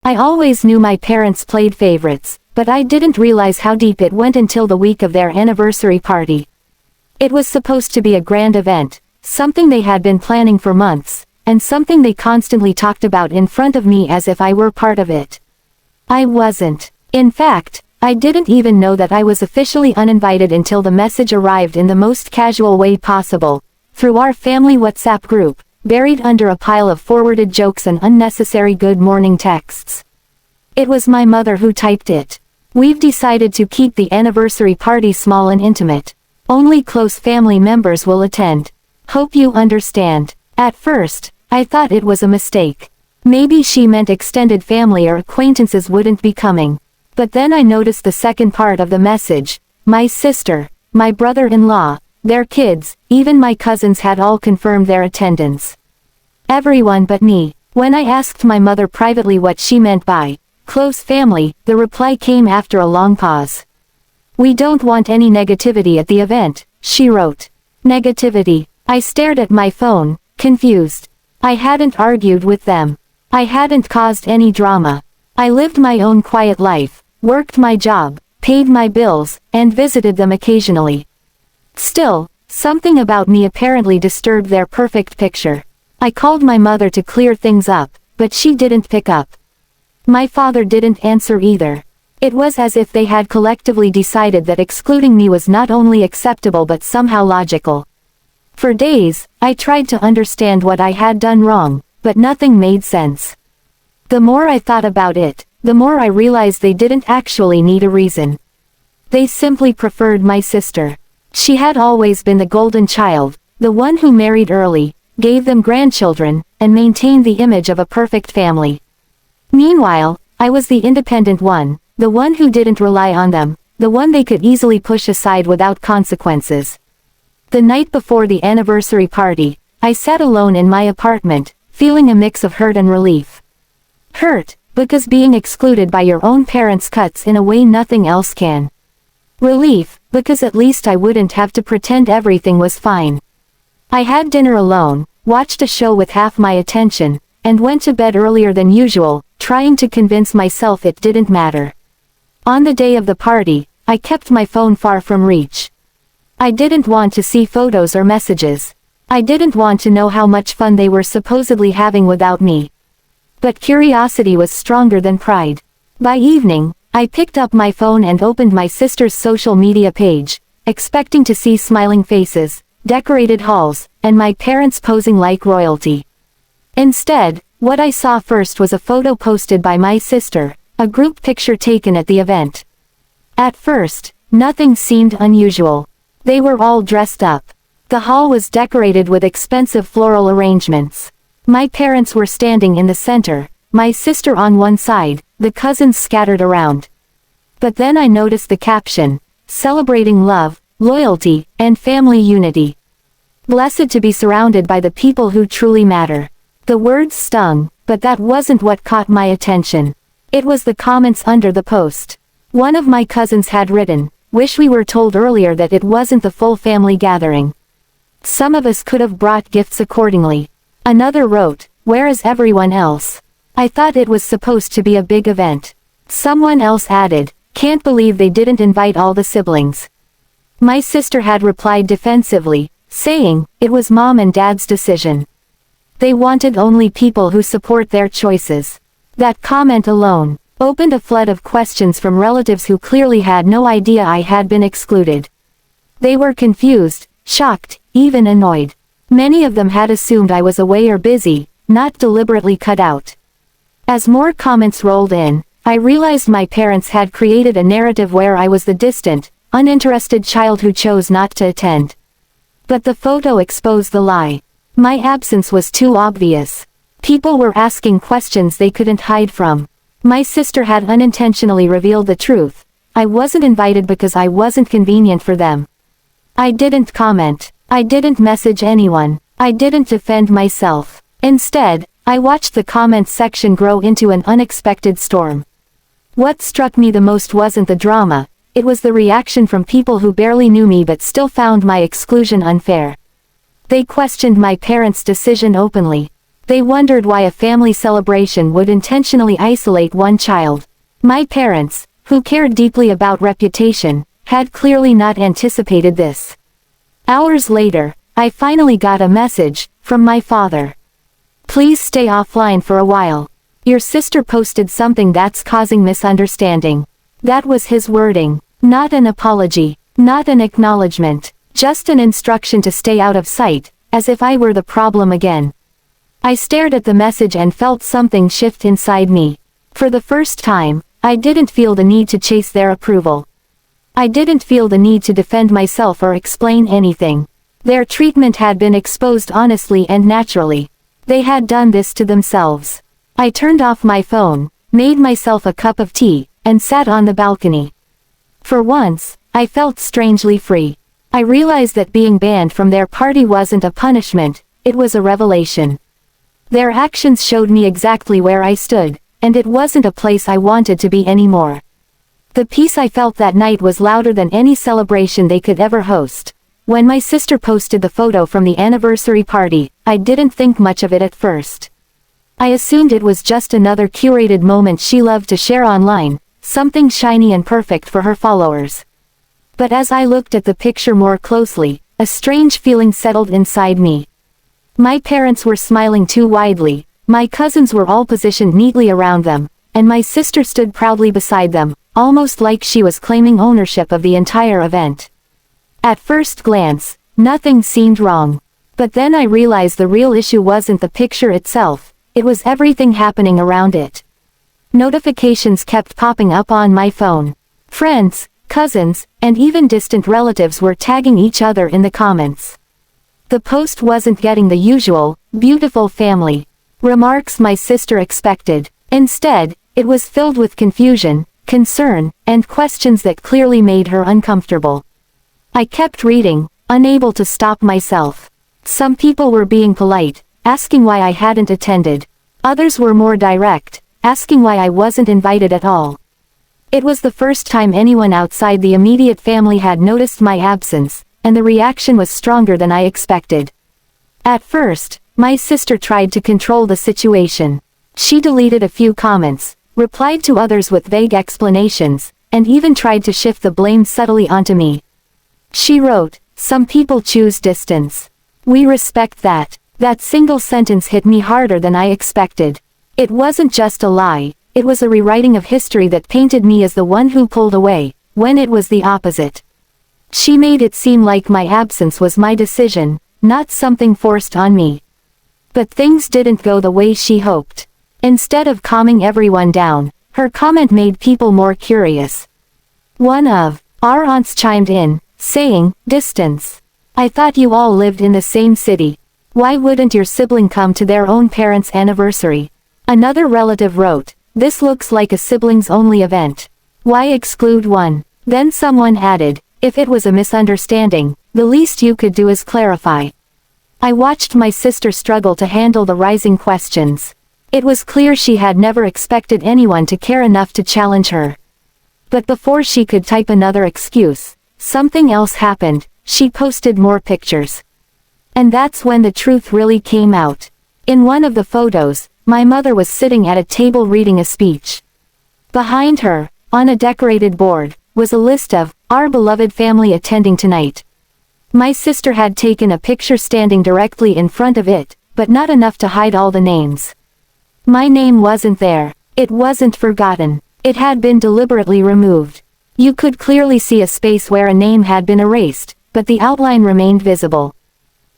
I always knew my parents played favorites, but I didn't realize how deep it went until the week of their anniversary party. It was supposed to be a grand event, something they had been planning for months, and something they constantly talked about in front of me as if I were part of it. I wasn't. In fact, I didn't even know that I was officially uninvited until the message arrived in the most casual way possible, through our family WhatsApp group, buried under a pile of forwarded jokes and unnecessary good morning texts. It was my mother who typed it. We've decided to keep the anniversary party small and intimate. Only close family members will attend. Hope you understand. At first, I thought it was a mistake. Maybe she meant extended family or acquaintances wouldn't be coming. But then I noticed the second part of the message. My sister, my brother-in-law, their kids, even my cousins had all confirmed their attendance. Everyone but me. When I asked my mother privately what she meant by close family, the reply came after a long pause. We don't want any negativity at the event, she wrote. Negativity. I stared at my phone, confused. I hadn't argued with them. I hadn't caused any drama. I lived my own quiet life, worked my job, paid my bills, and visited them occasionally. Still, something about me apparently disturbed their perfect picture. I called my mother to clear things up, but she didn't pick up. My father didn't answer either. It was as if they had collectively decided that excluding me was not only acceptable but somehow logical. For days, I tried to understand what I had done wrong, but nothing made sense. The more I thought about it, the more I realized they didn't actually need a reason. They simply preferred my sister. She had always been the golden child, the one who married early, gave them grandchildren, and maintained the image of a perfect family. Meanwhile, I was the independent one, the one who didn't rely on them, the one they could easily push aside without consequences. The night before the anniversary party, I sat alone in my apartment, feeling a mix of hurt and relief. Hurt, because being excluded by your own parents cuts in a way nothing else can. Relief, because at least I wouldn't have to pretend everything was fine. I had dinner alone, watched a show with half my attention, and went to bed earlier than usual, trying to convince myself it didn't matter. On the day of the party, I kept my phone far from reach. I didn't want to see photos or messages. I didn't want to know how much fun they were supposedly having without me. But curiosity was stronger than pride. By evening, I picked up my phone and opened my sister's social media page, expecting to see smiling faces, decorated halls, and my parents posing like royalty. Instead, what I saw first was a photo posted by my sister, a group picture taken at the event. At first, nothing seemed unusual. They were all dressed up. The hall was decorated with expensive floral arrangements. My parents were standing in the center, my sister on one side, the cousins scattered around. But then I noticed the caption, celebrating love, loyalty, and family unity. Blessed to be surrounded by the people who truly matter. The words stung, but that wasn't what caught my attention. It was the comments under the post. One of my cousins had written, "Wish we were told earlier that it wasn't the full family gathering. Some of us could have brought gifts accordingly." Another wrote, "Where is everyone else? I thought it was supposed to be a big event." Someone else added, "Can't believe they didn't invite all the siblings." My sister had replied defensively, saying, "It was mom and dad's decision. They wanted only people who support their choices." That comment alone opened a flood of questions from relatives who clearly had no idea I had been excluded. They were confused, shocked, even annoyed. Many of them had assumed I was away or busy, not deliberately cut out. As more comments rolled in, I realized my parents had created a narrative where I was the distant, uninterested child who chose not to attend. But the photo exposed the lie. My absence was too obvious. People were asking questions they couldn't hide from. My sister had unintentionally revealed the truth. I wasn't invited because I wasn't convenient for them. I didn't comment. I didn't message anyone. I didn't defend myself. Instead, I watched the comments section grow into an unexpected storm. What struck me the most wasn't the drama, it was the reaction from people who barely knew me but still found my exclusion unfair. They questioned my parents' decision openly. They wondered why a family celebration would intentionally isolate one child. My parents, who cared deeply about reputation, had clearly not anticipated this. Hours later, I finally got a message from my father. Please stay offline for a while. Your sister posted something that's causing misunderstanding. That was his wording. Not an apology, not an acknowledgement, just an instruction to stay out of sight, as if I were the problem again. I stared at the message and felt something shift inside me. For the first time, I didn't feel the need to chase their approval. I didn't feel the need to defend myself or explain anything. Their treatment had been exposed honestly and naturally. They had done this to themselves. I turned off my phone, made myself a cup of tea, and sat on the balcony. For once, I felt strangely free. I realized that being banned from their party wasn't a punishment, it was a revelation. Their actions showed me exactly where I stood, and it wasn't a place I wanted to be anymore. The peace I felt that night was louder than any celebration they could ever host. When my sister posted the photo from the anniversary party, I didn't think much of it at first. I assumed it was just another curated moment she loved to share online, something shiny and perfect for her followers. But as I looked at the picture more closely, a strange feeling settled inside me. My parents were smiling too widely, my cousins were all positioned neatly around them, and my sister stood proudly beside them, almost like she was claiming ownership of the entire event. At first glance, nothing seemed wrong. But then I realized the real issue wasn't the picture itself, it was everything happening around it. Notifications kept popping up on my phone. Friends, cousins, and even distant relatives were tagging each other in the comments. The post wasn't getting the usual, beautiful family remarks my sister expected. Instead, it was filled with confusion, concern, and questions that clearly made her uncomfortable. I kept reading, unable to stop myself. Some people were being polite, asking why I hadn't attended. Others were more direct, asking why I wasn't invited at all. It was the first time anyone outside the immediate family had noticed my absence, and the reaction was stronger than I expected. At first, my sister tried to control the situation. She deleted a few comments, replied to others with vague explanations, and even tried to shift the blame subtly onto me. She wrote, "Some people choose distance. We respect that." That single sentence hit me harder than I expected. It wasn't just a lie, it was a rewriting of history that painted me as the one who pulled away, when it was the opposite. She made it seem like my absence was my decision, not something forced on me. But things didn't go the way she hoped. Instead of calming everyone down, her comment made people more curious. One of our aunts chimed in, saying, "Distance. I thought you all lived in the same city. Why wouldn't your sibling come to their own parents' anniversary?" Another relative wrote, "This looks like a siblings-only event. Why exclude one?" Then someone added, "If it was a misunderstanding, the least you could do is clarify." I watched my sister struggle to handle the rising questions. It was clear she had never expected anyone to care enough to challenge her. But before she could type another excuse, something else happened. She posted more pictures. And that's when the truth really came out. In one of the photos, my mother was sitting at a table reading a speech. Behind her, on a decorated board, was a list of our beloved family attending tonight. My sister had taken a picture standing directly in front of it, but not enough to hide all the names. My name wasn't there. It wasn't forgotten. It had been deliberately removed. You could clearly see a space where a name had been erased, but the outline remained visible.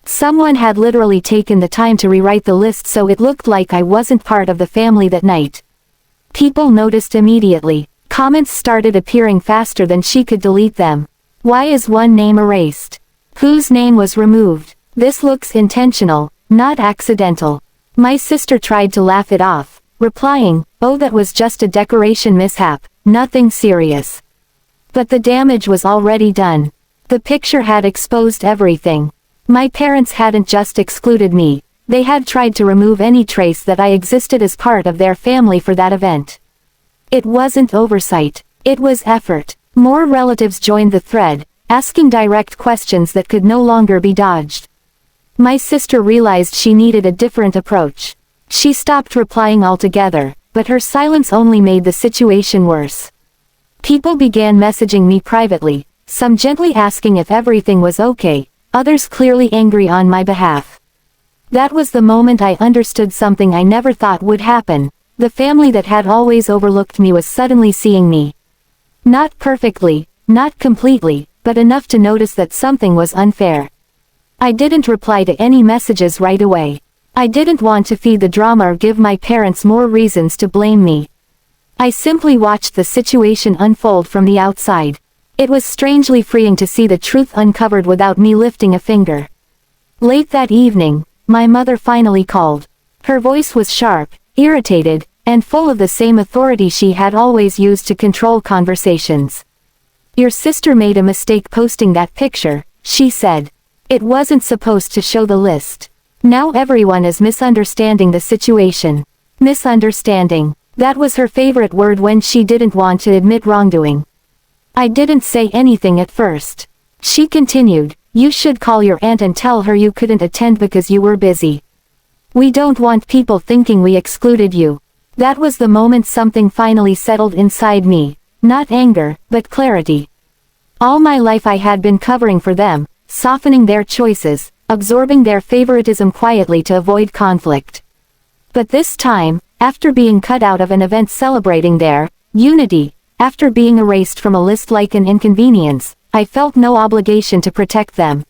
Someone had literally taken the time to rewrite the list so it looked like I wasn't part of the family that night. People noticed immediately. Comments started appearing faster than she could delete them. Why is one name erased? Whose name was removed? This looks intentional, not accidental. My sister tried to laugh it off, replying, "Oh, that was just a decoration mishap, nothing serious." But the damage was already done. The picture had exposed everything. My parents hadn't just excluded me, they had tried to remove any trace that I existed as part of their family for that event. It wasn't oversight, it was effort. More relatives joined the thread, asking direct questions that could no longer be dodged. My sister realized she needed a different approach. She stopped replying altogether, but her silence only made the situation worse. People began messaging me privately, some gently asking if everything was okay, others clearly angry on my behalf. That was the moment I understood something I never thought would happen. The family that had always overlooked me was suddenly seeing me. Not perfectly, not completely, but enough to notice that something was unfair. I didn't reply to any messages right away. I didn't want to feed the drama or give my parents more reasons to blame me. I simply watched the situation unfold from the outside. It was strangely freeing to see the truth uncovered without me lifting a finger. Late that evening, my mother finally called. Her voice was sharp, irritated, and full of the same authority she had always used to control conversations. "Your sister made a mistake posting that picture," she said. "It wasn't supposed to show the list. Now everyone is misunderstanding the situation." Misunderstanding. That was her favorite word when she didn't want to admit wrongdoing. I didn't say anything at first. She continued, "You should call your aunt and tell her you couldn't attend because you were busy. We don't want people thinking we excluded you." That was the moment something finally settled inside me. Not anger, but clarity. All my life I had been covering for them, softening their choices, absorbing their favoritism quietly to avoid conflict. But this time, after being cut out of an event celebrating their unity, after being erased from a list like an inconvenience, I felt no obligation to protect them.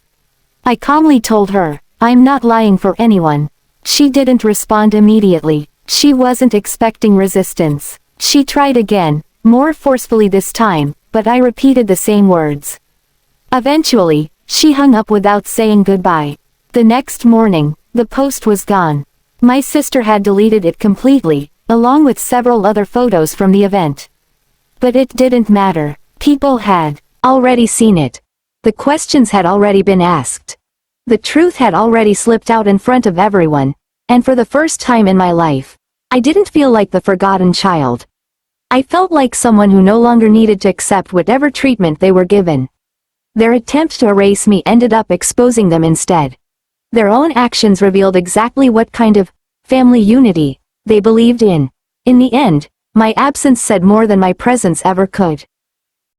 I calmly told her, "I'm not lying for anyone." She didn't respond immediately. She wasn't expecting resistance. She tried again, more forcefully this time, but I repeated the same words. Eventually, she hung up without saying goodbye. The next morning, the post was gone. My sister had deleted it completely, along with several other photos from the event. But it didn't matter. People had already seen it. The questions had already been asked. The truth had already slipped out in front of everyone, and for the first time in my life, I didn't feel like the forgotten child. I felt like someone who no longer needed to accept whatever treatment they were given. Their attempt to erase me ended up exposing them instead. Their own actions revealed exactly what kind of family unity they believed in. In the end, my absence said more than my presence ever could.